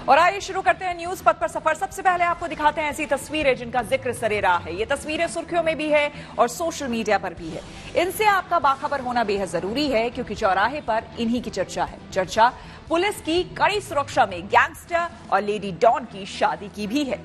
और आइए शुरू करते हैं न्यूज पथ पर सफर। सबसे पहले आपको दिखाते हैं ऐसी तस्वीरें जिनका जिक्र सरेराह है। ये तस्वीरें सुर्खियों में भी है और सोशल मीडिया पर भी है। इनसे आपका बाखबर होना बेहद जरूरी है क्योंकि चौराहे पर इन्हीं की चर्चा है। चर्चा पुलिस की कड़ी सुरक्षा में गैंगस्टर और लेडी डॉन की शादी की भी है।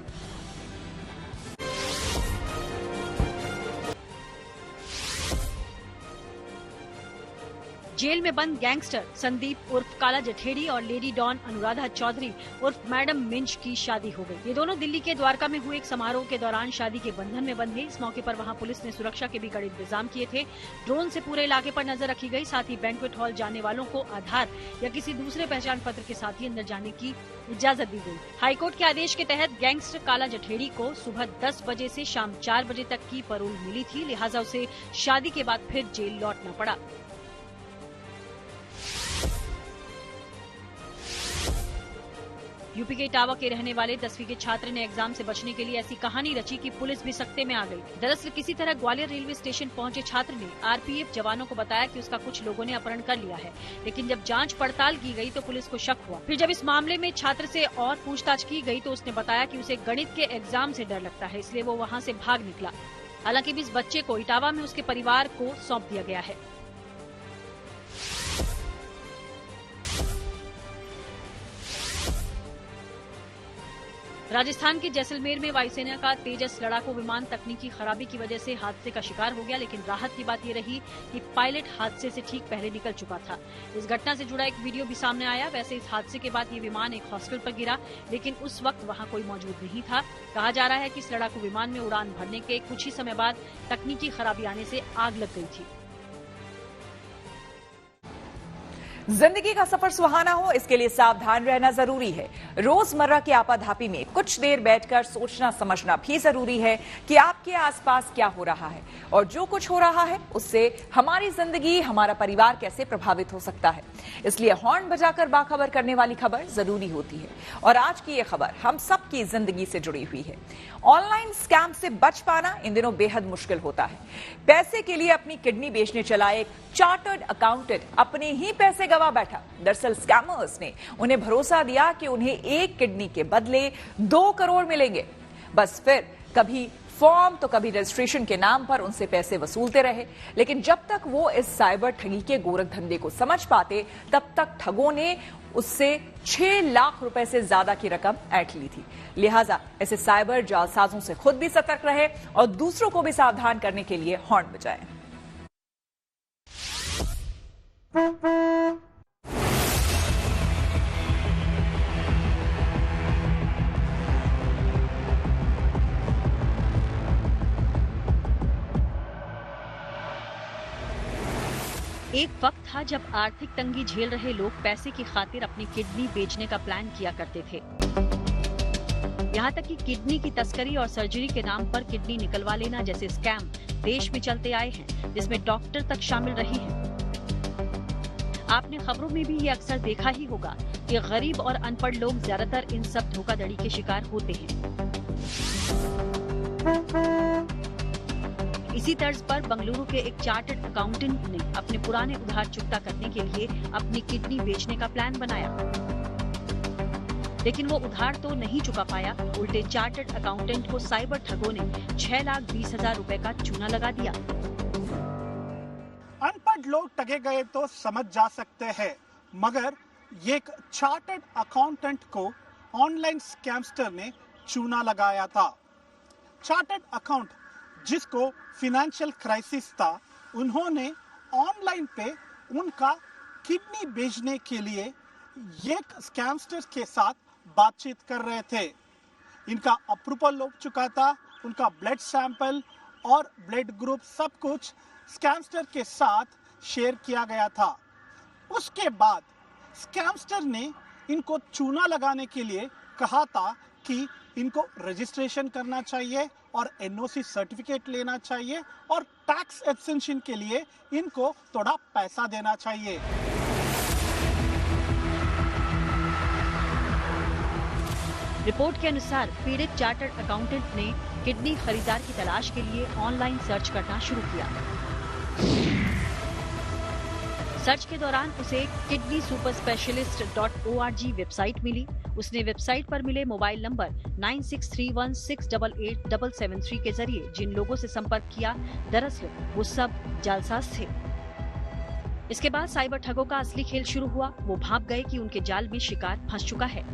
जेल में बंद गैंगस्टर संदीप उर्फ काला जठेड़ी और लेडी डॉन अनुराधा चौधरी उर्फ मैडम मिंच की शादी हो गई। ये दोनों दिल्ली के द्वारका में हुए एक समारोह के दौरान शादी के बंधन में बंधे। इस मौके पर वहां पुलिस ने सुरक्षा के भी कड़े इंतजाम किए थे। ड्रोन से पूरे इलाके पर नजर रखी गई। साथ ही बैंक्वेट हॉल जाने वालों को आधार या किसी दूसरे पहचान पत्र के साथ ही अंदर जाने की इजाजत दी गई। हाईकोर्ट के आदेश के तहत गैंगस्टर काला जठेड़ी को सुबह 10 बजे से शाम 4 बजे तक की पैरोल मिली थी, लिहाजा उसे शादी के बाद फिर जेल लौटना पड़ा। यूपी के इटावा के रहने वाले 10वीं के छात्र ने एग्जाम से बचने के लिए ऐसी कहानी रची कि पुलिस भी सकते में आ गई। दरअसल किसी तरह ग्वालियर रेलवे स्टेशन पहुंचे छात्र ने आरपीएफ जवानों को बताया कि उसका कुछ लोगों ने अपहरण कर लिया है, लेकिन जब जांच पड़ताल की गई तो पुलिस को शक हुआ। फिर जब इस मामले में छात्र से और पूछताछ की गई तो उसने बताया कि उसे गणित के एग्जाम से डर लगता है, इसलिए वो वहाँ से भाग निकला। हालांकि इस बच्चे को इटावा में उसके परिवार को सौंप दिया गया है। राजस्थान के जैसलमेर में वायुसेना का तेजस लड़ाकू विमान तकनीकी खराबी की वजह से हादसे का शिकार हो गया, लेकिन राहत की बात ये रही कि पायलट हादसे से ठीक पहले निकल चुका था। इस घटना से जुड़ा एक वीडियो भी सामने आया। वैसे इस हादसे के बाद ये विमान एक हॉस्टल पर गिरा, लेकिन उस वक्त वहां कोई मौजूद नहीं था। कहा जा रहा है कि इस लड़ाकू विमान में उड़ान भरने के कुछ ही समय बाद तकनीकी खराबी आने से आग लग गई थी। जिंदगी का सफर सुहाना हो, इसके लिए सावधान रहना जरूरी है। रोजमर्रा की आपाधापी में कुछ देर बैठकर सोचना समझना भी जरूरी है कि आपके आसपास क्या हो रहा है और जो कुछ हो रहा है उससे हमारी जिंदगी, हमारा परिवार कैसे प्रभावित हो सकता है। इसलिए हॉर्न बजाकर बाखबर करने वाली खबर जरूरी होती है। और आज की ये खबर हम सबकी जिंदगी से जुड़ी हुई है। ऑनलाइन स्कैम से बच पाना इन दिनों बेहद मुश्किल होता है। पैसे के लिए अपनी किडनी बेचने चला एक चार्टर्ड अकाउंटेंट अपने ही पैसे गवा बैठा। दरअसल स्कैमर्स ने उन्हें भरोसा दिया कि उन्हें एक किडनी के बदले 2 करोड़ मिलेंगे। बस फिर कभी फॉर्म तो कभी रजिस्ट्रेशन के नाम पर उनसे पैसे वसूलते रहे, लेकिन जब तक वो इस साइबर ठगी के गोरख धंधे को समझ पाते तब तक ठगों ने उससे 6 लाख रुपए से ज्यादा की रकम ऐंठ ली थी। लिहाजा ऐसे साइबर जालसाजों से खुद भी सतर्क रहे और दूसरों को भी सावधान करने के लिए हॉर्न बजाएं। एक वक्त था जब आर्थिक तंगी झेल रहे लोग पैसे की खातिर अपनी किडनी बेचने का प्लान किया करते थे। यहाँ तक कि किडनी की तस्करी और सर्जरी के नाम पर किडनी निकलवा लेना जैसे स्कैम देश में चलते आए हैं, जिसमें डॉक्टर तक शामिल रही हैं। आपने खबरों में भी ये अक्सर देखा ही होगा कि गरीब और अनपढ़ लोग ज्यादातर इन सब धोखाधड़ी के शिकार होते हैं। इसी तर्ज पर बंगलुरु के एक चार्टर्ड अकाउंटेंट ने अपने पुराने उधार चुकता करने के लिए अपनी किडनी बेचने का प्लान बनाया, लेकिन वो उधार तो नहीं चुका पाया। उल्टे चार्टर्ड अकाउंटेंट को साइबर ठगों ने 6,20,000 रुपए का चूना लगा दिया। अनपढ़ लोग ठगे गए तो समझ जा सकते हैं, मगर ये एक चार्टर्ड अकाउंटेंट को ऑनलाइन स्कैमस्टर ने चूना लगाया था। चार्टर्ड अकाउंट जिसको फाइनेंशियल क्राइसिस था, उन्होंने ऑनलाइन पे उनका किडनी बेचने के लिए एक स्कैमस्टर के साथ बातचीत कर रहे थे। इनका अप्रूवल हो चुका था, उनका ब्लड सैंपल और ब्लड ग्रुप सब कुछ स्कैमस्टर के साथ शेयर किया गया था। उसके बाद स्कैमस्टर ने इनको चूना लगाने के लिए कहा था कि इनको रजिस्ट्रेशन करना चाहिए और एनओसी सर्टिफिकेट लेना चाहिए और टैक्स एक्सेंशन के लिए इनको थोड़ा पैसा देना चाहिए। रिपोर्ट के अनुसार पीड़ित चार्टर्ड अकाउंटेंट ने किडनी खरीदार की तलाश के लिए ऑनलाइन सर्च करना शुरू किया। सर्च के दौरान उसे kidneysuperspecialist.org वेबसाइट मिली। उसने वेबसाइट पर मिले मोबाइल नंबर 9631688773 के जरिए जिन लोगों से संपर्क किया, दरअसल वो सब जालसाज थे। इसके बाद साइबर ठगों का असली खेल शुरू हुआ। वो भाप गए कि उनके जाल में शिकार फंस चुका है।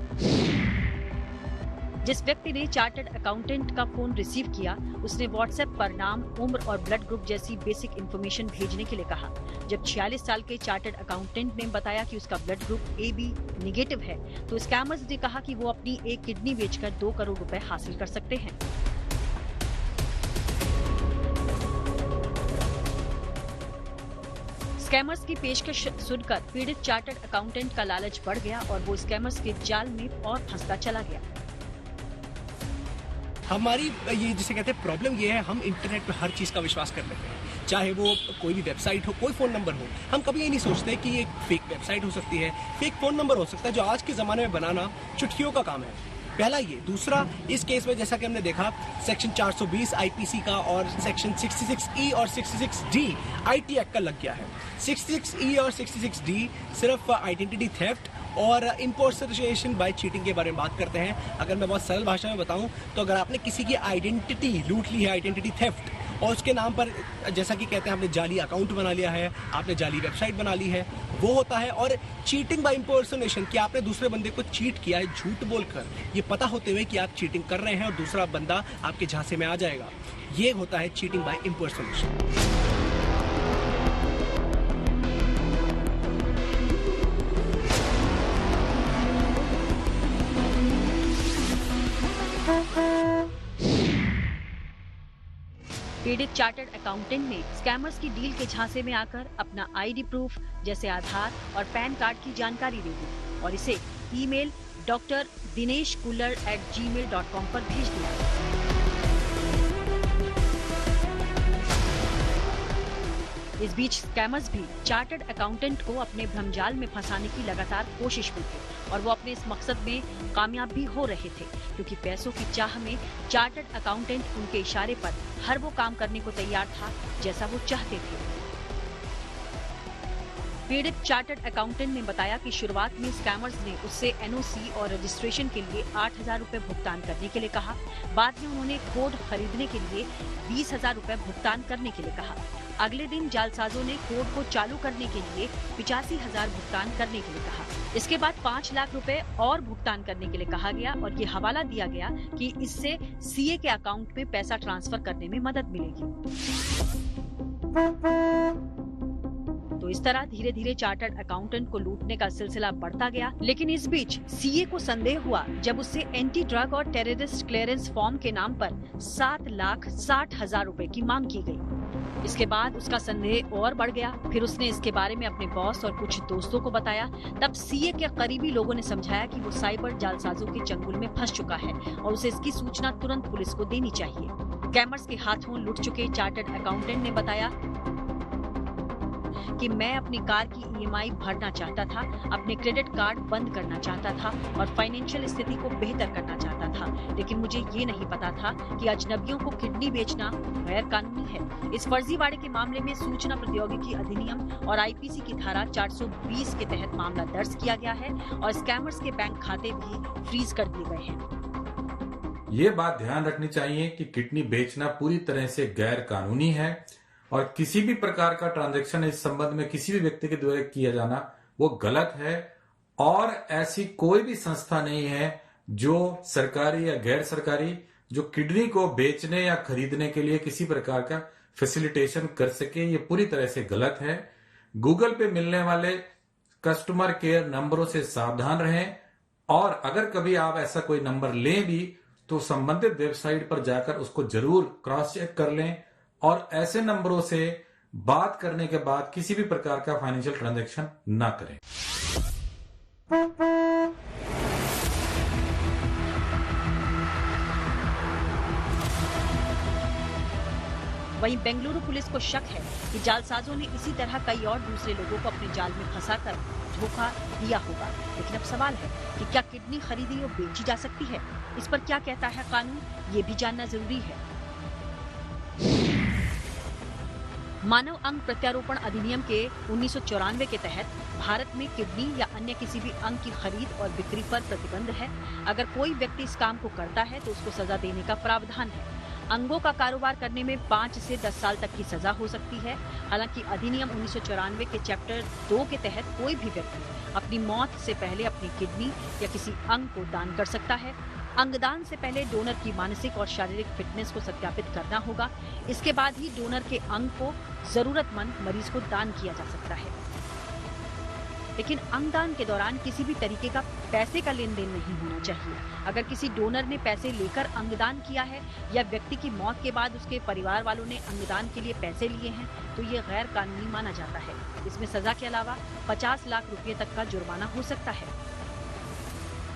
जिस व्यक्ति ने चार्टर्ड अकाउंटेंट का फोन रिसीव किया, उसने व्हाट्सएप पर नाम, उम्र और ब्लड ग्रुप जैसी बेसिक इंफॉर्मेशन भेजने के लिए कहा। जब 46 साल के चार्टर्ड अकाउंटेंट ने बताया कि उसका ब्लड ग्रुप AB नेगेटिव है, तो स्कैमर्स ने कहा कि वो अपनी एक किडनी बेचकर 2 करोड़ रुपए हासिल कर सकते हैं। स्कैमर्स की पेशकश सुनकर पीड़ित चार्टर्ड अकाउंटेंट का लालच बढ़ गया और वो स्कैमर्स के जाल में और फंसता चला गया। हमारी ये जिसे कहते हैं प्रॉब्लम ये है, हम इंटरनेट पे हर चीज़ का विश्वास कर लेते हैं, चाहे वो कोई भी वेबसाइट हो, कोई फ़ोन नंबर हो। हम कभी ये नहीं सोचते कि ये फेक वेबसाइट हो सकती है, फेक फ़ोन नंबर हो सकता है, जो आज के ज़माने में बनाना चुटकियों का काम है। पहला ये। दूसरा, इस केस में जैसा कि हमने देखा, सेक्शन 420 IPC का और सेक्शन 66E और 66D IT एक्ट का लग गया है। 66E और 66D सिर्फ आइडेंटिटी थेफ्ट और इम्पोर्टेशन बाय चीटिंग के बारे में बात करते हैं। अगर मैं बहुत सरल भाषा में बताऊं तो अगर आपने किसी की आइडेंटिटी लूट ली है, आइडेंटिटी थेफ्ट, और उसके नाम पर जैसा कि कहते हैं आपने जाली अकाउंट बना लिया है, आपने जाली वेबसाइट बना ली है, वो होता है। और चीटिंग बाय इम्पोर्टेशन, कि आपने दूसरे बंदे को चीट किया है झूठ बोलकर, ये पता होते हुए कि आप चीटिंग कर रहे हैं और दूसरा बंदा आपके झांसे में आ जाएगा, ये होता है चीटिंग बाय इम्पोर्टेशन। पीड़ित चार्टर्ड अकाउंटेंट ने स्कैमर्स की डील के झांसे में आकर अपना ID प्रूफ जैसे आधार और पैन कार्ड की जानकारी दे दी और इसे ईमेल drdinesh.kuller@gmail.com पर भेज दिया। इस बीच स्कैमर्स भी चार्टर्ड अकाउंटेंट को अपने भ्रमजाल में फंसाने की लगातार कोशिश में थे और वो अपने इस मकसद में कामयाब भी हो रहे थे, क्योंकि पैसों की चाह में चार्टर्ड अकाउंटेंट उनके इशारे पर हर वो काम करने को तैयार था जैसा वो चाहते थे। पीड़ित चार्टर्ड अकाउंटेंट ने बताया कि शुरुआत में स्कैमर्स ने उससे NOC और रजिस्ट्रेशन के लिए 8,000 रुपए भुगतान करने के लिए कहा। बाद में उन्होंने कोड खरीदने के लिए 20,000 रुपए भुगतान करने के लिए कहा। अगले दिन जालसाजों ने कोड को चालू करने के लिए 85,000 भुगतान करने के लिए कहा। इसके बाद 5 लाख रुपए और भुगतान करने के लिए कहा गया और ये हवाला दिया गया कि इससे CA के अकाउंट में पैसा ट्रांसफर करने में मदद मिलेगी। तो इस तरह धीरे धीरे चार्टर्ड अकाउंटेंट को लूटने का सिलसिला बढ़ता गया। लेकिन इस बीच CA को संदेह हुआ जब उससे एंटी ड्रग और टेररिस्ट क्लियरेंस फॉर्म के नाम पर 7,60,000 रुपए की मांग की गई। इसके बाद उसका संदेह और बढ़ गया। फिर उसने इसके बारे में अपने बॉस और कुछ दोस्तों को बताया। तब CA के करीबी लोगों ने समझाया कि वो साइबर जालसाजों के चंगुल में फंस चुका है और उसे इसकी सूचना तुरंत पुलिस को देनी चाहिए। स्कैमर्स के हाथों लुट चुके चार्टर्ड अकाउंटेंट ने बताया कि मैं अपनी कार की EMI भरना चाहता था, अपने क्रेडिट कार्ड बंद करना चाहता था और फाइनेंशियल स्थिति को बेहतर करना चाहता था, लेकिन मुझे ये नहीं पता था कि अजनबियों को किडनी बेचना गैर कानूनी है। इस फर्जीवाड़े के मामले में सूचना प्रौद्योगिकी अधिनियम और IPC की धारा 420 के तहत मामला दर्ज किया गया है और स्कैमर्स के बैंक खाते भी फ्रीज कर दिए गए हैं। ये बात ध्यान रखनी चाहिए कि किडनी बेचना पूरी तरह से गैर कानूनी है और किसी भी प्रकार का ट्रांजैक्शन इस संबंध में किसी भी व्यक्ति के द्वारा किया जाना वो गलत है और ऐसी कोई भी संस्था नहीं है जो सरकारी या गैर सरकारी जो किडनी को बेचने या खरीदने के लिए किसी प्रकार का फैसिलिटेशन कर सके। ये पूरी तरह से गलत है। गूगल पे मिलने वाले कस्टमर केयर नंबरों से सावधान रहें और अगर कभी आप ऐसा कोई नंबर लें भी तो संबंधित वेबसाइट पर जाकर उसको जरूर क्रॉस चेक कर लें और ऐसे नंबरों से बात करने के बाद किसी भी प्रकार का फाइनेंशियल ट्रांजैक्शन ना करें। वहीं बेंगलुरु पुलिस को शक है कि जालसाजों ने इसी तरह कई और दूसरे लोगों को अपने जाल में फंसाकर धोखा दिया होगा। लेकिन अब सवाल है कि क्या किडनी खरीदी और बेची जा सकती है? इस पर क्या कहता है कानून, ये भी जानना जरूरी है। मानव अंग प्रत्यारोपण अधिनियम के 1994 के तहत भारत में किडनी या अन्य किसी भी अंग की खरीद और बिक्री पर प्रतिबंध है। अगर कोई व्यक्ति इस काम को करता है तो उसको सजा देने का प्रावधान है। अंगों का कारोबार करने में 5 से 10 साल तक की सजा हो सकती है। हालांकि अधिनियम 1994 के चैप्टर 2 के तहत कोई भी व्यक्ति अपनी मौत से पहले अपनी किडनी या किसी अंग को दान कर सकता है। अंगदान से पहले डोनर की मानसिक और शारीरिक फिटनेस को सत्यापित करना होगा। इसके बाद ही डोनर के अंग को जरूरतमंद मरीज को दान किया जा सकता है। लेकिन अंगदान के दौरान किसी भी तरीके का पैसे का लेन देन नहीं होना चाहिए। अगर किसी डोनर ने पैसे लेकर अंगदान किया है या व्यक्ति की मौत के बाद उसके परिवार वालों ने अंगदान के लिए पैसे लिए हैं तो ये गैर कानूनी माना जाता है। इसमें सजा के अलावा 50 लाख रुपए तक का जुर्माना हो सकता है।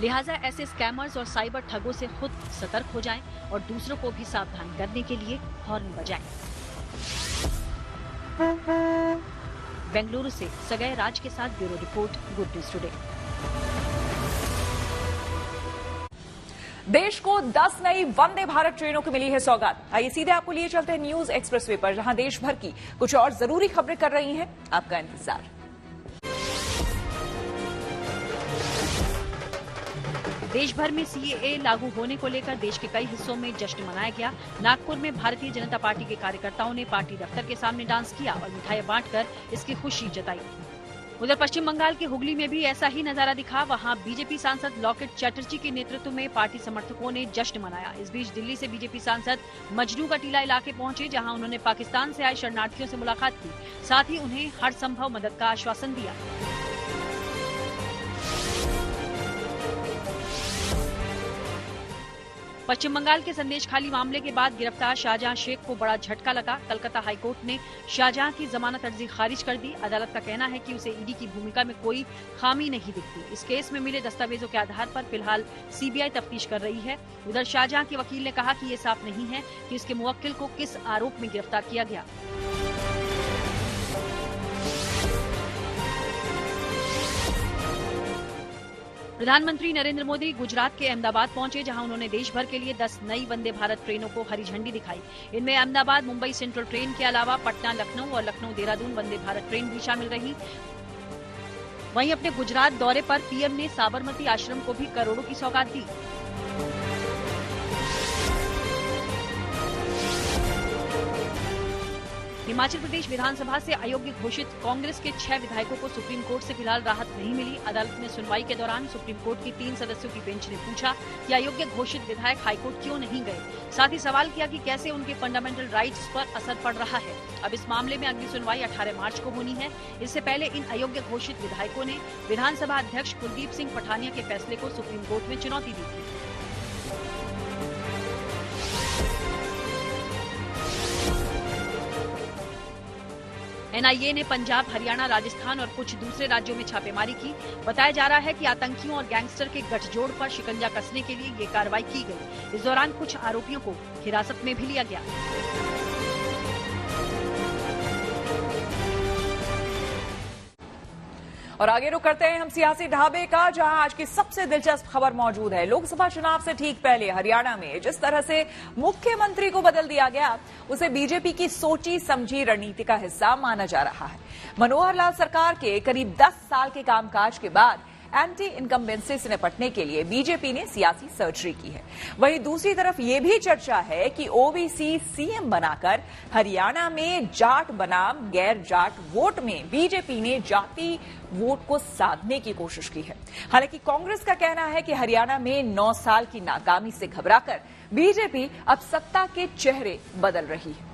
लिहाजा ऐसे स्कैमर्स और साइबर ठगों से खुद सतर्क हो जाएं और दूसरों को भी सावधान करने के लिए हॉर्न बजाएं। बेंगलुरु से सगय राज के साथ bureau report, good news today. देश को 10 नई वंदे भारत ट्रेनों की मिली है सौगात। आइए सीधे आपको लिए चलते हैं न्यूज एक्सप्रेसवे पर, जहां देश भर की कुछ और जरूरी खबरें कर रही हैं आपका इंतजार। देश भर में सीएए लागू होने को लेकर देश के कई हिस्सों में जश्न मनाया गया। नागपुर में भारतीय जनता पार्टी के कार्यकर्ताओं ने पार्टी दफ्तर के सामने डांस किया और मिठाइयां बांटकर इसकी खुशी जताई। उधर पश्चिम बंगाल के हुगली में भी ऐसा ही नजारा दिखा। वहां बीजेपी सांसद लॉकेट चैटर्जी के नेतृत्व में पार्टी समर्थकों ने जश्न मनाया। इस बीच दिल्ली से बीजेपी सांसद मजनू का टीला इलाके पहुंचे, जहां उन्होंने पाकिस्तान से आए शरणार्थियों से मुलाकात की। साथ ही उन्हें हर संभव मदद का आश्वासन दिया। पश्चिम बंगाल के संदेश खाली मामले के बाद गिरफ्तार शाहजहां शेख को बड़ा झटका लगा। कलकत्ता हाईकोर्ट ने शाहजहां की जमानत अर्जी खारिज कर दी। अदालत का कहना है कि उसे ईडी की भूमिका में कोई खामी नहीं दिखती। इस केस में मिले दस्तावेजों के आधार पर फिलहाल सीबीआई तफ्तीश कर रही है। उधर शाहजहां के वकील ने कहा कि ये साफ नहीं है कि उसके मुवक्किल को किस आरोप में गिरफ्तार किया गया। प्रधानमंत्री नरेंद्र मोदी गुजरात के अहमदाबाद पहुंचे, जहां उन्होंने देश भर के लिए 10 नई वंदे भारत ट्रेनों को हरी झंडी दिखाई। इनमें अहमदाबाद मुंबई सेंट्रल ट्रेन के अलावा पटना लखनऊ और लखनऊ देहरादून वंदे भारत ट्रेन भी शामिल रही। वहीं अपने गुजरात दौरे पर पीएम ने साबरमती आश्रम को भी करोड़ों की सौगात दी। हिमाचल प्रदेश विधानसभा से अयोग्य घोषित कांग्रेस के 6 विधायकों को सुप्रीम कोर्ट से फिलहाल राहत नहीं मिली। अदालत में सुनवाई के दौरान सुप्रीम कोर्ट की 3 सदस्यों की बेंच ने पूछा कि अयोग्य घोषित विधायक हाईकोर्ट क्यों नहीं गए। साथ ही सवाल किया कि कैसे उनके फंडामेंटल राइट्स पर असर पड़ रहा है। अब इस मामले में अगली सुनवाई 18 मार्च को होनी है। इससे पहले इन अयोग्य घोषित विधायकों ने विधानसभा अध्यक्ष कुलदीप सिंह पठानिया के फैसले को सुप्रीम कोर्ट में चुनौती दी थी। एनआईए ने पंजाब, हरियाणा, राजस्थान और कुछ दूसरे राज्यों में छापेमारी की। बताया जा रहा है कि आतंकियों और गैंगस्टर के गठजोड़ पर शिकंजा कसने के लिए ये कार्रवाई की गई। इस दौरान कुछ आरोपियों को हिरासत में भी लिया गया। और आगे रुक करते हैं हम सियासी ढाबे का, जहां आज की सबसे दिलचस्प खबर मौजूद है। लोकसभा चुनाव से ठीक पहले हरियाणा में जिस तरह से मुख्यमंत्री को बदल दिया गया, उसे बीजेपी की सोची समझी रणनीति का हिस्सा माना जा रहा है। मनोहर लाल सरकार के करीब 10 साल के कामकाज के बाद एंटी इनकम्बेंसी से निपटने के लिए बीजेपी ने सियासी सर्जरी की है। वहीं दूसरी तरफ ये भी चर्चा है कि ओबीसी सीएम बनाकर हरियाणा में जाट बनाम गैर जाट वोट में बीजेपी ने जाति वोट को साधने की कोशिश की है। हालांकि कांग्रेस का कहना है कि हरियाणा में 9 साल की नाकामी से घबराकर बीजेपी अब सत्ता के चेहरे बदल रही है।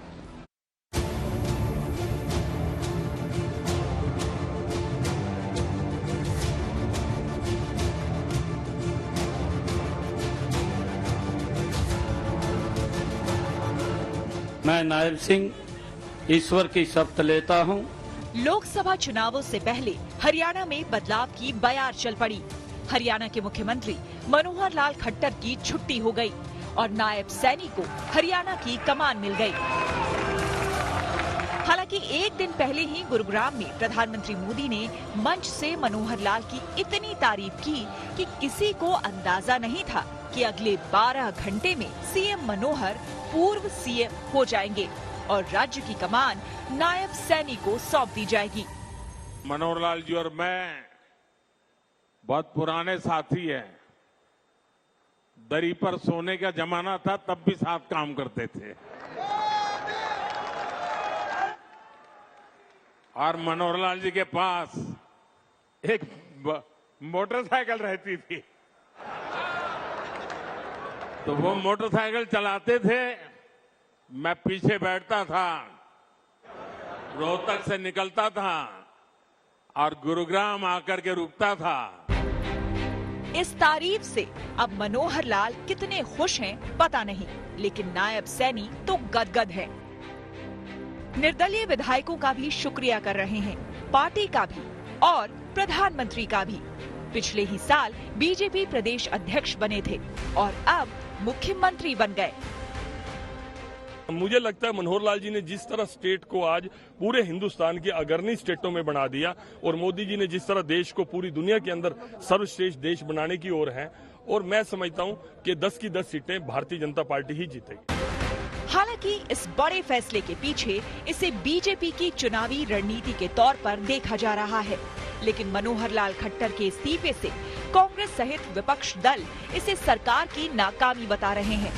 मैं नायब सिंह ईश्वर की शपथ लेता हूं। लोकसभा चुनावों से पहले हरियाणा में बदलाव की बयार चल पड़ी। हरियाणा के मुख्यमंत्री मनोहर लाल खट्टर की छुट्टी हो गई और नायब सैनी को हरियाणा की कमान मिल गई। हालांकि एक दिन पहले ही गुरुग्राम में प्रधानमंत्री मोदी ने मंच से मनोहर लाल की इतनी तारीफ की कि किसी को अंदाजा नहीं था कि अगले 12 घंटे में सीएम मनोहर पूर्व सीएम हो जाएंगे और राज्य की कमान नायब सैनी को सौंप दी जाएगी। मनोहर लाल जी और मैं बहुत पुराने साथी हैं। दरी पर सोने का जमाना था, तब भी साथ काम करते थे। और मनोहर लाल जी के पास एक मोटरसाइकिल रहती थी, तो वो मोटरसाइकिल चलाते थे, मैं पीछे बैठता था, रोहतक से निकलता था और गुरुग्राम आकर के रुकता था। इस तारीफ से अब मनोहर लाल कितने खुश हैं पता नहीं, लेकिन नायब सैनी तो गदगद है। निर्दलीय विधायकों का भी शुक्रिया कर रहे हैं, पार्टी का भी और प्रधानमंत्री का भी। पिछले ही साल बीजेपी प्रदेश अध्यक्ष बने थे और अब मुख्यमंत्री बन गए। मुझे लगता है मनोहर लाल जी ने जिस तरह स्टेट को आज पूरे हिंदुस्तान की अग्रणी स्टेटों में बना दिया और मोदी जी ने जिस तरह देश को पूरी दुनिया के अंदर सर्वश्रेष्ठ देश बनाने की ओर है, और मैं समझता हूं कि 10 की 10 सीटें भारतीय जनता पार्टी ही जीतेगी। हालांकि इस बड़े फैसले के पीछे इसे बीजेपी की चुनावी रणनीति के तौर पर देखा जा रहा है, लेकिन मनोहर लाल खट्टर के इस्तीफे से कांग्रेस सहित विपक्ष दल इसे सरकार की नाकामी बता रहे हैं।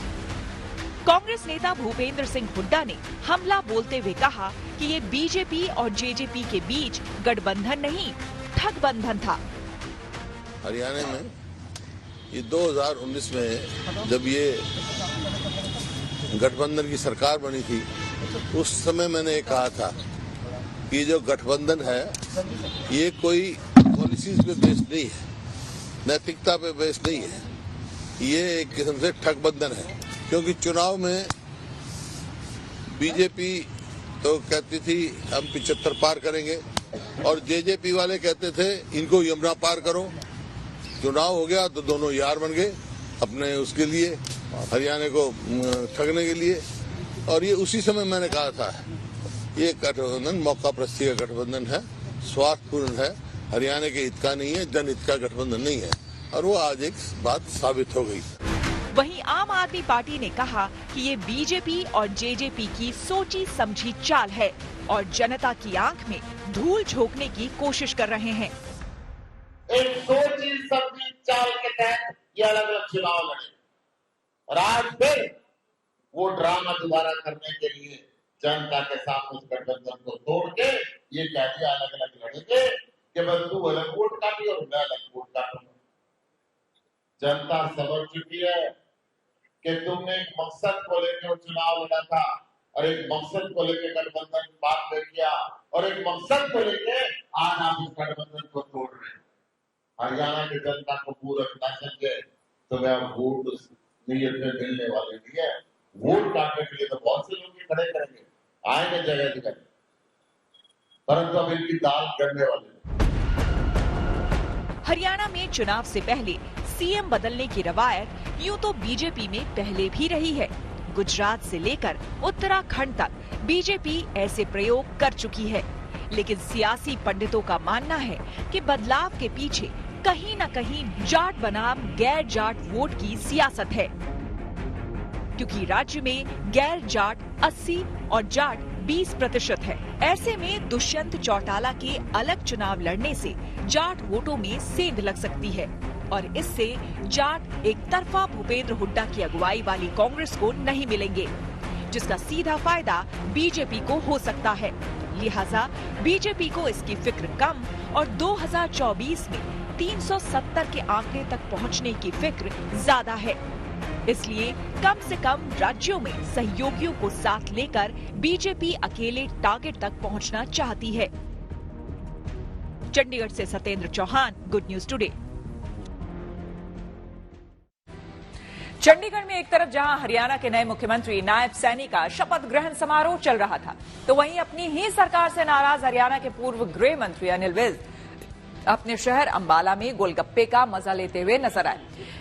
कांग्रेस नेता भूपेंद्र सिंह हुड्डा ने हमला बोलते हुए कहा कि ये बीजेपी और जेजेपी के बीच गठबंधन नहीं, ठगबंधन था। हरियाणा में ये 2019 में जब ये गठबंधन की सरकार बनी थी, उस समय मैंने ये कहा था कि जो गठबंधन है ये कोई पॉलिसीज पे बेस्ड नहीं है, नैतिकता पे बेस्ड नहीं है, ये एक किस्म से ठगबंधन है। क्योंकि चुनाव में बीजेपी तो कहती थी हम 75 पार करेंगे और जेजेपी वाले कहते थे इनको यमुना पार करो। चुनाव हो गया तो दोनों यार बन गए अपने उसके लिए, हरियाणा को ठगने के लिए। और ये उसी समय मैंने कहा था ये गठबंधन मौका प्रस्ती का गठबंधन है, स्वार्थपूर्ण है, हरियाणा के हित का नहीं है, जनहित का गठबंधन नहीं है। और वो आज एक बात साबित हो गई। वहीं आम आदमी पार्टी ने कहा कि ये बीजेपी और जेजेपी की सोची समझी चाल है और जनता की आंख में धूल झोंकने की कोशिश कर रहे हैं। एक सोची समझी चाल के तहत ये अलग अलग चुनाव लड़े और आज फिर वो ड्रामा दोबारा करने के लिए जनता के साथ उस गठबंधन को तोड़ के ये कह दिया अलग अलग लड़ेंगे कि बस तू अलग वोट काटी और मैं अलग वोट काटूंगा। जनता समझ चुकी है कि तुमने एक मकसद को लेकर चुनाव लड़ा था और एक मकसद को लेकर गठबंधन बात में किया और एक मकसद को लेकर आज आप इस गठबंधन को तोड़ रहे हैं। हरियाणा की जनता को पूरक न समझे तो मैं वोट नीयत में मिलने वाले नहीं है। वोट काटने के लिए तो बहुत से लोग खड़े करेंगे, आएंगे जगह जगह, परंतु अब इनकी दाल गड़ने वाले। हरियाणा में चुनाव से पहले सीएम बदलने की रवायत यूं तो बीजेपी में पहले भी रही है। गुजरात से लेकर उत्तराखंड तक बीजेपी ऐसे प्रयोग कर चुकी है, लेकिन सियासी पंडितों का मानना है कि बदलाव के पीछे कहीं न कहीं जाट बनाम गैर जाट वोट की सियासत है, क्योंकि राज्य में गैर जाट 80 और जाट 20% है। ऐसे में दुष्यंत चौटाला के अलग चुनाव लड़ने से जाट वोटों में सेंध लग सकती है और इससे जाट एक तरफा भूपेंद्र हुड्डा की अगुवाई वाली कांग्रेस को नहीं मिलेंगे, जिसका सीधा फायदा बीजेपी को हो सकता है। लिहाजा बीजेपी को इसकी फिक्र कम और 2024 में 370 के आंकड़े तक पहुंचने की फिक्र ज्यादा है। इसलिए कम से कम राज्यों में सहयोगियों को साथ लेकर बीजेपी अकेले टारगेट तक पहुंचना चाहती है। चंडीगढ़ से Satyendra Chauhan, Good news Today. Chandigarh में एक तरफ जहां हरियाणा के नए मुख्यमंत्री नायब सैनी का शपथ ग्रहण समारोह चल रहा था, तो वहीं अपनी ही सरकार से नाराज हरियाणा के पूर्व गृह मंत्री अनिल विज अपने शहर अंबाला में गोलगप्पे का मजा लेते हुए नजर आए।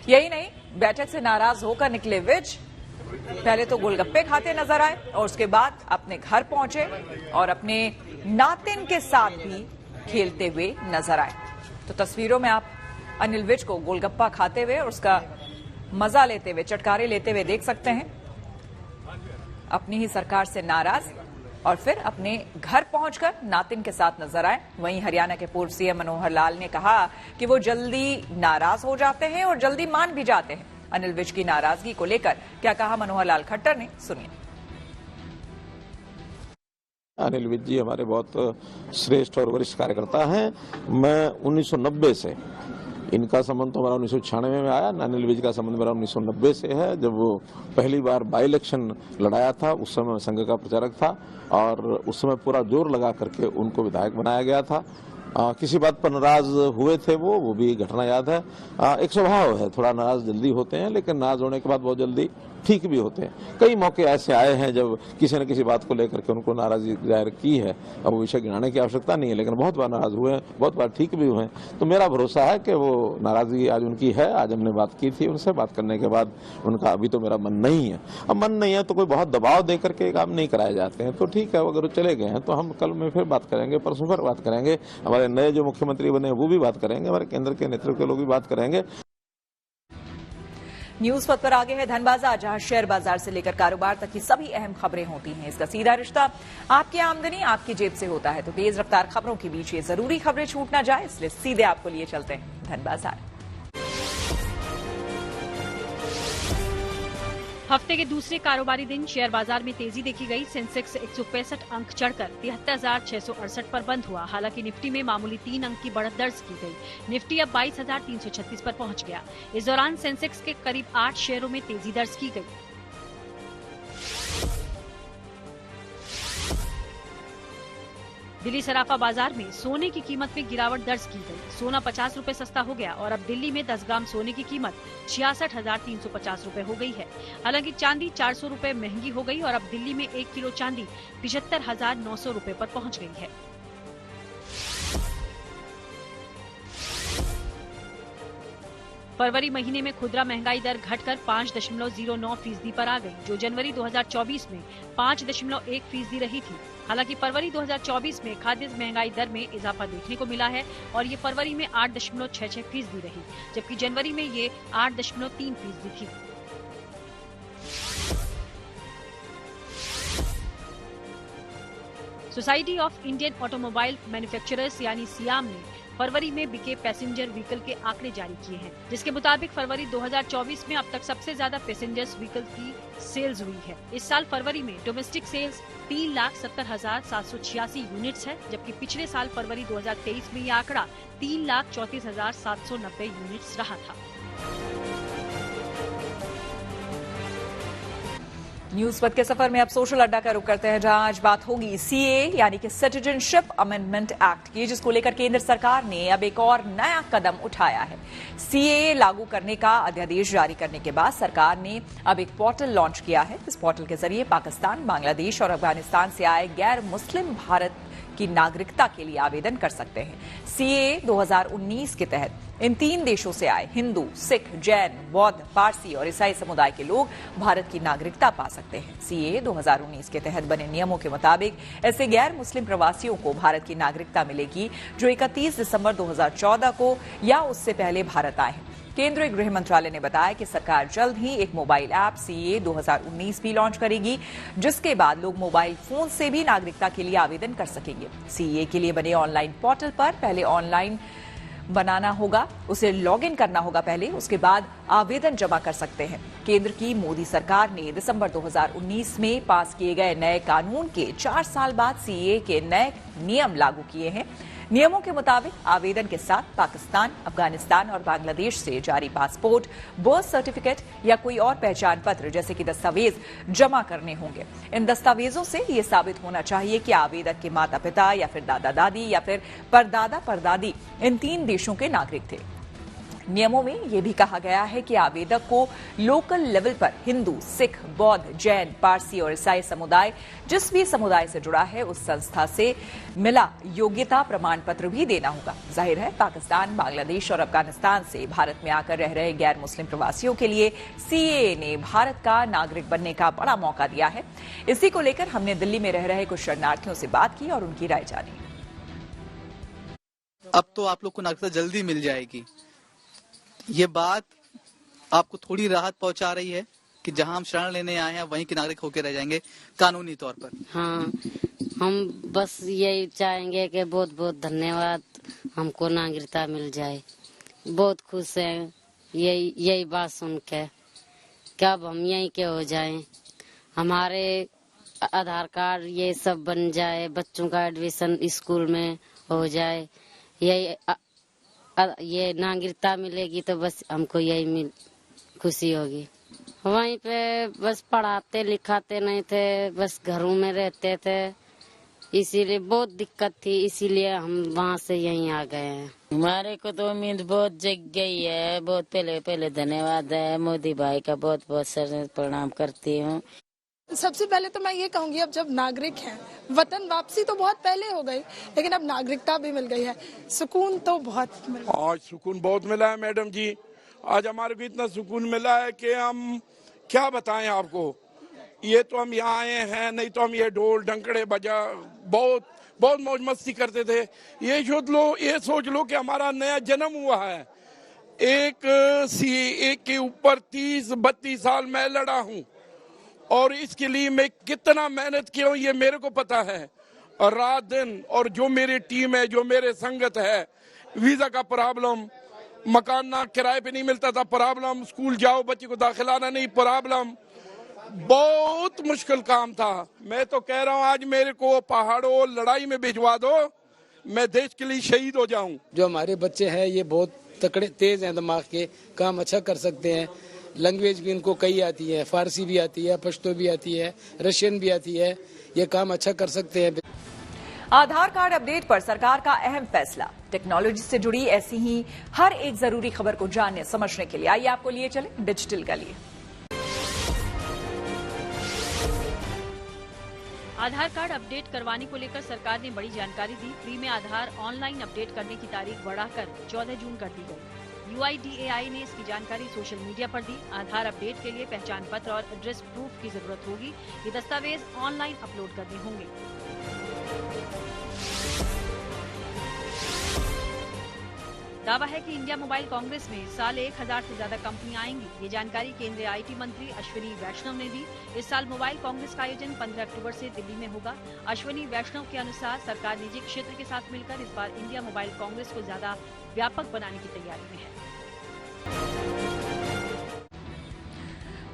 यही नहीं, बैठक से नाराज होकर निकले विज पहले तो गोलगप्पे खाते नजर आए और उसके बाद अपने घर पहुंचे और अपने नातिन के साथ भी खेलते हुए नजर आए। तो तस्वीरों में आप अनिल विज को गोलगप्पा खाते हुए और उसका मजा लेते हुए, चटकारे लेते हुए देख सकते हैं। अपनी ही सरकार से नाराज और फिर अपने घर पहुंचकर नातिन के साथ नजर आए। वहीं हरियाणा के पूर्व सीएम मनोहर लाल ने कहा कि वो जल्दी नाराज हो जाते हैं और जल्दी मान भी जाते हैं। अनिल विज की नाराजगी को लेकर क्या कहा मनोहर लाल खट्टर ने, सुनिए। अनिल विज जी हमारे बहुत श्रेष्ठ और वरिष्ठ कार्यकर्ता हैं। मैं 1990 से, इनका संबंध तो हमारा 1996 में आया, अनिल विज का संबंध मेरा 1990 से है। जब वो पहली बार बाई इलेक्शन लड़ाया था उस समय मैं संघ का प्रचारक था और उस समय पूरा जोर लगा करके उनको विधायक बनाया गया था। किसी बात पर नाराज हुए थे वो भी घटना याद है। एक स्वभाव है, थोड़ा नाराज जल्दी होते हैं लेकिन नाराज होने के बाद बहुत जल्दी ठीक भी होते हैं। कई मौके ऐसे आए हैं जब किसी न किसी बात को लेकर के उनको नाराजगी जाहिर की है। अब वो विषय गिनाने की आवश्यकता नहीं है, लेकिन बहुत बार नाराज हुए हैं, बहुत बार ठीक भी हुए हैं। तो मेरा भरोसा है कि वो नाराजगी आज उनकी है। आज हमने बात की थी उनसे, बात करने के बाद उनका अभी तो मेरा मन नहीं है। अब मन नहीं है तो कोई बहुत दबाव दे करके काम नहीं कराए जाते हैं। तो ठीक है, अगर वो चले गए हैं तो हम कल में फिर बात करेंगे, परसों फिर बात करेंगे। हमारे नए जो मुख्यमंत्री बने वो भी बात करेंगे, हमारे केंद्र के नेतृत्व के लोग भी बात करेंगे। न्यूज पथ पर आगे है धन बाजार, जहां शेयर बाजार से लेकर कारोबार तक की सभी अहम खबरें होती हैं। इसका सीधा रिश्ता आपकी आमदनी आपकी जेब से होता है। तो तेज रफ्तार खबरों के बीच ये जरूरी खबरें छूट ना जाए, इसलिए सीधे आपको लिए चलते हैं धन बाजार। हफ्ते के दूसरे कारोबारी दिन शेयर बाजार में तेजी देखी गई। सेंसेक्स 165 अंक चढ़कर 73,668 पर बंद हुआ। हालांकि निफ्टी में मामूली 3 अंक की बढ़त दर्ज की गई। निफ्टी अब 22,336 पर पहुंच गया। इस दौरान सेंसेक्स के करीब 8 शेयरों में तेजी दर्ज की गई। दिल्ली सराफा बाजार में सोने की कीमत में गिरावट दर्ज की गई। सोना 50 रुपए सस्ता हो गया और अब दिल्ली में 10 ग्राम सोने की कीमत 66,350 रुपए हो गई है। हालांकि चांदी 400 रुपए महंगी हो गई और अब दिल्ली में 1 किलो चांदी 75,900 रुपए पर पहुंच गई है। फरवरी महीने में खुदरा महंगाई दर घटकर 5.09% पर आ गई, जो जनवरी 2024 में 5.1% रही थी। हालांकि फरवरी 2024 में खाद्य महंगाई दर में इजाफा देखने को मिला है और ये फरवरी में 8.66% रही, जबकि जनवरी में ये 8.3% थी। Society of Indian automobile manufacturers यानी सियाम ने फरवरी में बिके पैसेंजर व्हीकल के आंकड़े जारी किए हैं, जिसके मुताबिक फरवरी 2024 में अब तक सबसे ज्यादा पैसेंजर्स व्हीकल की सेल्स हुई है। इस साल फरवरी में डोमेस्टिक सेल्स 3,70,786 यूनिट्स है, जबकि पिछले साल फरवरी 2023 में ये आंकड़ा 3,34,790 यूनिट्स रहा था। न्यूज पथ के सफर में अब सोशल अड्डा का रुख करते हैं, जहां आज बात होगी सीए यानी कि सिटीजनशिप अमेंडमेंट एक्ट की, जिसको लेकर केंद्र सरकार ने अब एक और नया कदम उठाया है। सीए लागू करने का अध्यादेश जारी करने के बाद सरकार ने अब एक पोर्टल लॉन्च किया है। इस पोर्टल के जरिए पाकिस्तान, बांग्लादेश और अफगानिस्तान से आए गैर मुस्लिम भारत की नागरिकता के लिए आवेदन कर सकते हैं। सीए 2019 के तहत इन 3 देशों से आए हिंदू, सिख, जैन, बौद्ध, पारसी और ईसाई समुदाय के लोग भारत की नागरिकता पा सकते हैं। सीए 2019 के तहत बने नियमों के मुताबिक ऐसे गैर मुस्लिम प्रवासियों को भारत की नागरिकता मिलेगी जो 31 दिसंबर 2014 को या उससे पहले भारत आए हैं। केंद्रीय गृह मंत्रालय ने बताया कि सरकार जल्द ही एक मोबाइल ऐप सीए 2019 भी लॉन्च करेगी, जिसके बाद लोग मोबाइल फोन से भी नागरिकता के लिए आवेदन कर सकेंगे। सीए के लिए बने ऑनलाइन पोर्टल पर पहले ऑनलाइन बनाना होगा, उसे लॉगिन करना होगा पहले, उसके बाद आवेदन जमा कर सकते हैं। केंद्र की मोदी सरकार ने दिसंबर 2019 में पास किए गए नए कानून के 4 साल बाद सीए के नए नियम लागू किए हैं। नियमों के मुताबिक आवेदन के साथ पाकिस्तान, अफगानिस्तान और बांग्लादेश से जारी पासपोर्ट, बर्थ सर्टिफिकेट या कोई और पहचान पत्र जैसे कि दस्तावेज जमा करने होंगे। इन दस्तावेजों से ये साबित होना चाहिए कि आवेदक के माता पिता या फिर दादा दादी या फिर परदादा परदादी इन 3 देशों के नागरिक थे। नियमों में यह भी कहा गया है कि आवेदक को लोकल लेवल पर हिंदू, सिख, बौद्ध, जैन, पारसी और ईसाई समुदाय जिस भी समुदाय से जुड़ा है उस संस्था से मिला योग्यता प्रमाण पत्र भी देना होगा। जाहिर है पाकिस्तान, बांग्लादेश और अफगानिस्तान से भारत में आकर रह रहे गैर मुस्लिम प्रवासियों के लिए सीएए ने भारत का नागरिक बनने का बड़ा मौका दिया है। इसी को लेकर हमने दिल्ली में रह रहे कुछ शरणार्थियों से बात की और उनकी राय जानी। अब तो आप लोग को नागरिकता जल्दी मिल जाएगी। ये बात आपको थोड़ी राहत पहुंचा रही है कि जहां हम शरण लेने आए हैं वहीं के नागरिक होकर रह जाएंगे कानूनी तौर पर? हाँ, हम बस यही चाहेंगे कि बहुत बहुत धन्यवाद, हमको नागरिकता मिल जाए। बहुत खुश हैं यही बात सुन के, कब हम यहीं के हो जाएं, हमारे आधार कार्ड ये सब बन जाए, बच्चों का एडमिशन स्कूल में हो जाए, ये नागरिकता मिलेगी तो बस हमको यही खुशी होगी। वहीं पे बस पढ़ाते लिखाते नहीं थे, बस घरों में रहते थे, इसीलिए बहुत दिक्कत थी, इसीलिए हम वहाँ से यहीं आ गए हैं। हमारे को तो उम्मीद बहुत जग गई है। बहुत पहले धन्यवाद है मोदी भाई का, बहुत बहुत सर प्रणाम करती हूँ। सबसे पहले तो मैं ये कहूँगी, अब जब नागरिक हैं, वतन वापसी तो बहुत पहले हो गई, लेकिन अब नागरिकता भी मिल गई है, सुकून तो बहुत मिला। आज सुकून बहुत मिला है मैडम जी, आज हमारे को इतना सुकून मिला है कि हम क्या बताएं आपको। ये तो हम यहाँ आए हैं, नहीं तो हम ये ढोल ढंकड़े बजा बहुत मौज मस्ती करते थे। ये सोच लो कि हमारा नया जन्म हुआ है। एक के ऊपर 30-32 साल मैं लड़ा हूँ और इसके लिए मैं कितना मेहनत किया हूँ ये मेरे को पता है, और रात दिन। और जो मेरी टीम है, जो मेरे संगत है, वीजा का प्रॉब्लम, मकान ना किराए पे नहीं मिलता था प्रॉब्लम, स्कूल जाओ बच्चे को दाखिलाना नहीं प्रॉब्लम, बहुत मुश्किल काम था। मैं तो कह रहा हूँ आज मेरे को पहाड़ों लड़ाई में भिजवा दो, मैं देश के लिए शहीद हो जाऊं। जो हमारे बच्चे हैं ये बहुत तकड़े तेज हैं, दिमाग के, काम अच्छा कर सकते हैं। लैंग्वेज भी इनको कई आती है, फारसी भी आती है, पश्तो भी आती है, रशियन भी आती है, ये काम अच्छा कर सकते हैं। आधार कार्ड अपडेट पर सरकार का अहम फैसला। टेक्नोलॉजी से जुड़ी ऐसी ही हर एक जरूरी खबर को जानने समझने के लिए आइए आपको लिए चले डिजिटल का लिए। आधार कार्ड अपडेट करवाने को लेकर सरकार ने बड़ी जानकारी दी। फ्री में आधार ऑनलाइन अपडेट करने की तारीख बढ़ाकर 14 जून कर दी गई। UIDAI ने इसकी जानकारी सोशल मीडिया पर दी। आधार अपडेट के लिए पहचान पत्र और एड्रेस प्रूफ की जरूरत होगी। ये दस्तावेज ऑनलाइन अपलोड करने होंगे। दावा है कि इंडिया मोबाइल कांग्रेस में साल 1000 से ज्यादा कंपनियां आएंगी। ये जानकारी केंद्रीय IT मंत्री अश्विनी वैष्णव ने दी। इस साल मोबाइल कांग्रेस का आयोजन 15 अक्टूबर से दिल्ली में होगा। अश्विनी वैष्णव के अनुसार सरकार निजी क्षेत्र के साथ मिलकर इस बार इंडिया मोबाइल कांग्रेस को ज्यादा व्यापक बनाने की तैयारी में है।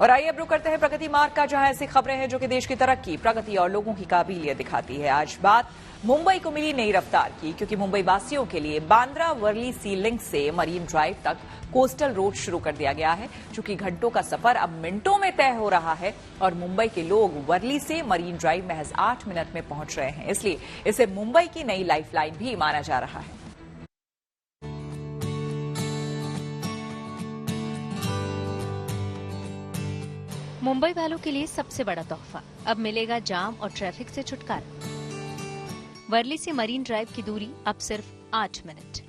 और आइए अब रुक करते हैं प्रगति मार्ग का, जहां ऐसी खबरें हैं जो कि देश की तरक्की, प्रगति और लोगों की काबिलियत दिखाती है। आज बात मुंबई को मिली नई रफ्तार की, क्योंकि मुंबई वासियों के लिए बांद्रा वर्ली सी लिंक से मरीन ड्राइव तक कोस्टल रोड शुरू कर दिया गया है। चूंकि घंटों का सफर अब मिनटों में तय हो रहा है और मुंबई के लोग वर्ली से मरीन ड्राइव महज 8 मिनट में पहुंच रहे हैं, इसलिए इसे मुंबई की नई लाइफलाइन भी माना जा रहा है। मुंबई वालों के लिए सबसे बड़ा तोहफा, अब मिलेगा जाम और ट्रैफिक से छुटकारा। वर्ली से मरीन ड्राइव की दूरी अब सिर्फ 8 मिनट।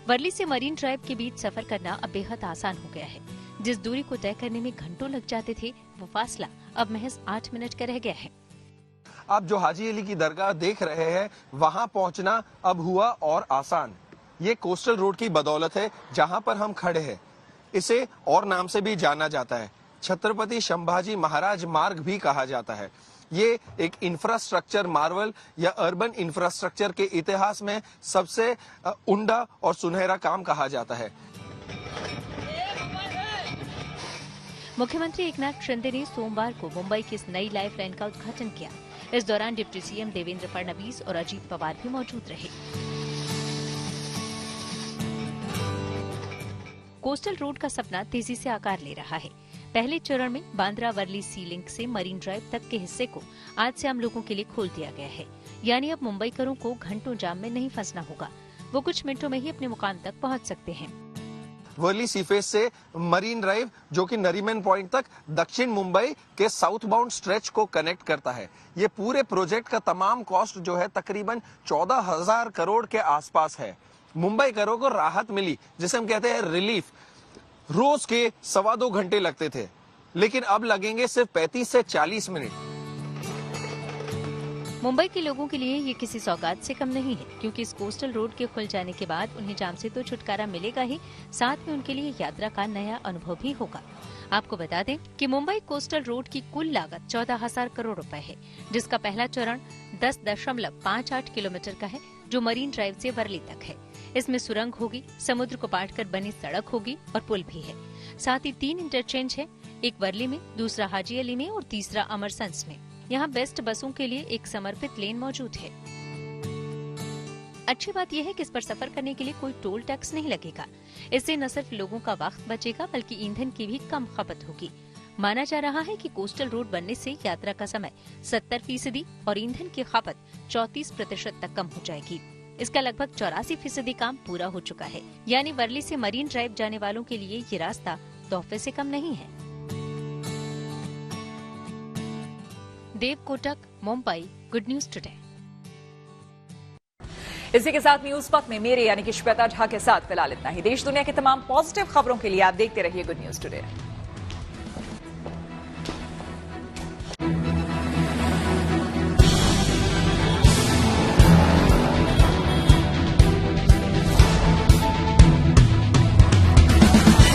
वर्ली से मरीन ड्राइव के बीच सफर करना अब बेहद आसान हो गया है। जिस दूरी को तय करने में घंटों लग जाते थे, वो फासला अब महज 8 मिनट का रह गया है। आप जो हाजी अली की दरगाह देख रहे हैं, वहां पहुंचना अब हुआ और आसान। ये कोस्टल रोड की बदौलत है जहां पर हम खड़े हैं। इसे और नाम से भी जाना जाता है, छत्रपति संभाजी महाराज मार्ग भी कहा जाता है। ये एक इंफ्रास्ट्रक्चर मार्वल या अर्बन इंफ्रास्ट्रक्चर के इतिहास में सबसे उम्दा और सुनहरा काम कहा जाता है। मुख्यमंत्री एकनाथ शिंदे ने सोमवार को मुंबई की इस नई लाइफलाइन का उद्घाटन किया। इस दौरान डिप्टी सीएम देवेंद्र फडणवीस और अजीत पवार भी मौजूद रहे। कोस्टल रोड का सपना तेजी से आकार ले रहा है। पहले चरण में बांद्रा वर्ली सी लिंक से मरीन ड्राइव तक के हिस्से को आज से आम लोगों के लिए खोल दिया गया है। यानी अब मुंबईकरों को घंटों जाम में नहीं फंसना होगा, वो कुछ मिनटों में ही अपने मुकाम तक पहुंच सकते हैं। वर्ली सीफेस से मरीन ड्राइव, जो कि नरीमन पॉइंट तक दक्षिण मुंबई के साउथ बाउंड स्ट्रेच को कनेक्ट करता है। ये पूरे प्रोजेक्ट का तमाम कॉस्ट जो है तकरीबन 14,000 करोड़ के आसपास है। मुंबईकरों को राहत मिली, जिसे हम कहते हैं रिलीफ। रोज के 2.25 घंटे लगते थे, लेकिन अब लगेंगे सिर्फ 35 से 40 मिनट। मुंबई के लोगों के लिए ये किसी सौगात से कम नहीं है, क्योंकि इस कोस्टल रोड के खुल जाने के बाद उन्हें जाम से तो छुटकारा मिलेगा ही, साथ में उनके लिए यात्रा का नया अनुभव भी होगा। आपको बता दें कि मुंबई कोस्टल रोड की कुल लागत 14,000 करोड़ रुपए है, जिसका पहला चरण 10.58 किलोमीटर का है, जो मरीन ड्राइव से वर्ली तक है। इसमें सुरंग होगी, समुद्र को पाट कर बनी सड़क होगी और पुल भी है। साथ ही 3 इंटरचेंज है, एक वर्ली में, दूसरा हाजी अली में और तीसरा अमरसंस में। यहाँ बेस्ट बसों के लिए एक समर्पित लेन मौजूद है। अच्छी बात यह है कि इस पर सफर करने के लिए कोई टोल टैक्स नहीं लगेगा। इससे न सिर्फ लोगों का वक्त बचेगा, बल्कि ईंधन की भी कम खपत होगी। माना जा रहा है कि कोस्टल रोड बनने से यात्रा का समय 70% और ईंधन की खपत 34% तक कम हो जाएगी। इसका लगभग 84% काम पूरा हो चुका है, यानी वर्ली से मरीन ड्राइव जाने वालों के लिए ये रास्ता तोहफे से कम नहीं है। Dev Kotak, Mumbai, good news today. इसी के साथ न्यूज वक्त में मेरे यानी कि श्वेता झा के साथ फिलहाल इतना ही। देश दुनिया की तमाम पॉजिटिव खबरों के लिए आप देखते रहिए गुड न्यूज टुडे।